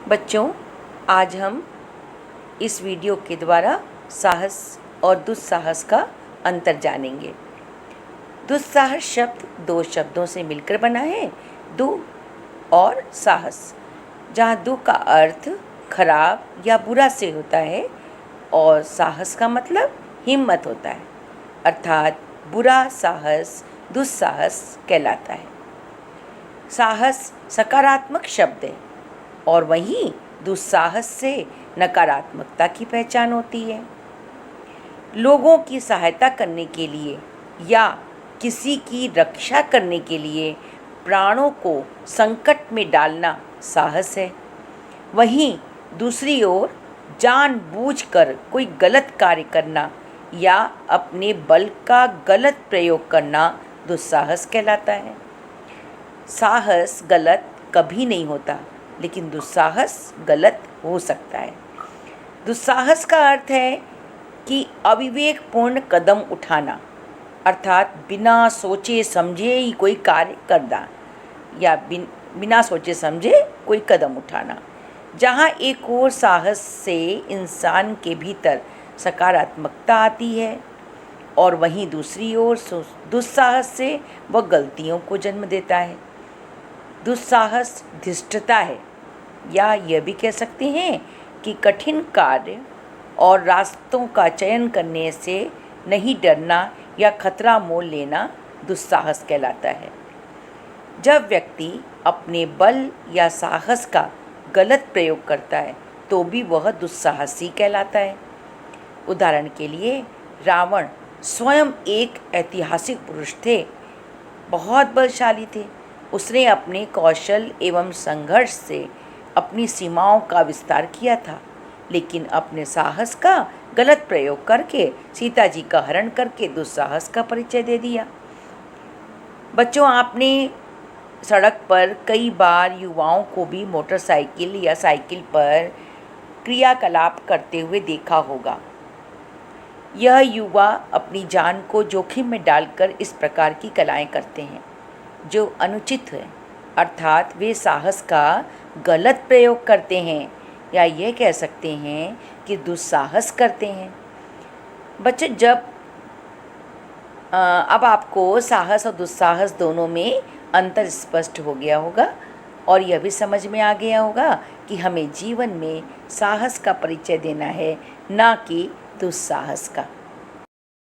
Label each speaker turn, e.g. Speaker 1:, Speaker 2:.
Speaker 1: बच्चों, आज हम इस वीडियो के द्वारा साहस और दुस्साहस का अंतर जानेंगे। दुस्साहस शब्द दो शब्दों से मिलकर बना है, दु और साहस, जहाँ दु का अर्थ खराब या बुरा से होता है और साहस का मतलब हिम्मत होता है, अर्थात बुरा साहस दुस्साहस कहलाता है। साहस सकारात्मक शब्द है और वहीं दुस्साहस से नकारात्मकता की पहचान होती है। लोगों की सहायता करने के लिए या किसी की रक्षा करने के लिए प्राणों को संकट में डालना साहस है। वहीं दूसरी ओर जानबूझकर कोई गलत कार्य करना या अपने बल का गलत प्रयोग करना दुस्साहस कहलाता है। साहस गलत कभी नहीं होता, लेकिन दुस्साहस गलत हो सकता है। दुस्साहस का अर्थ है कि अविवेकपूर्ण कदम उठाना, अर्थात बिना सोचे समझे ही कोई कार्य करना या बिना सोचे समझे कोई कदम उठाना। जहाँ एक और साहस से इंसान के भीतर सकारात्मकता आती है और वहीं दूसरी ओर दुस्साहस से वह गलतियों को जन्म देता है। दुस्साहस धृष्टता है, या यह भी कह सकते हैं कि कठिन कार्य और रास्तों का चयन करने से नहीं डरना या खतरा मोल लेना दुस्साहस कहलाता है। जब व्यक्ति अपने बल या साहस का गलत प्रयोग करता है तो भी वह दुस्साहसी कहलाता है। उदाहरण के लिए रावण स्वयं एक ऐतिहासिक पुरुष थे, बहुत बलशाली थे। उसने अपने कौशल एवं संघर्ष से अपनी सीमाओं का विस्तार किया था, लेकिन अपने साहस का गलत प्रयोग करके सीता जी का हरण करके दुस्साहस का परिचय दे दिया। बच्चों, आपने सड़क पर कई बार युवाओं को भी मोटरसाइकिल या साइकिल पर क्रियाकलाप करते हुए देखा होगा। यह युवा अपनी जान को जोखिम में डालकर इस प्रकार की कलाएं करते हैं जो अनुचित है, अर्थात वे साहस का गलत प्रयोग करते हैं, या ये कह सकते हैं कि दुस्साहस करते हैं। बच्चे, जब अब आपको साहस और दुस्साहस दोनों में अंतर स्पष्ट हो गया होगा और यह भी समझ में आ गया होगा कि हमें जीवन में साहस का परिचय देना है, ना कि दुस्साहस का।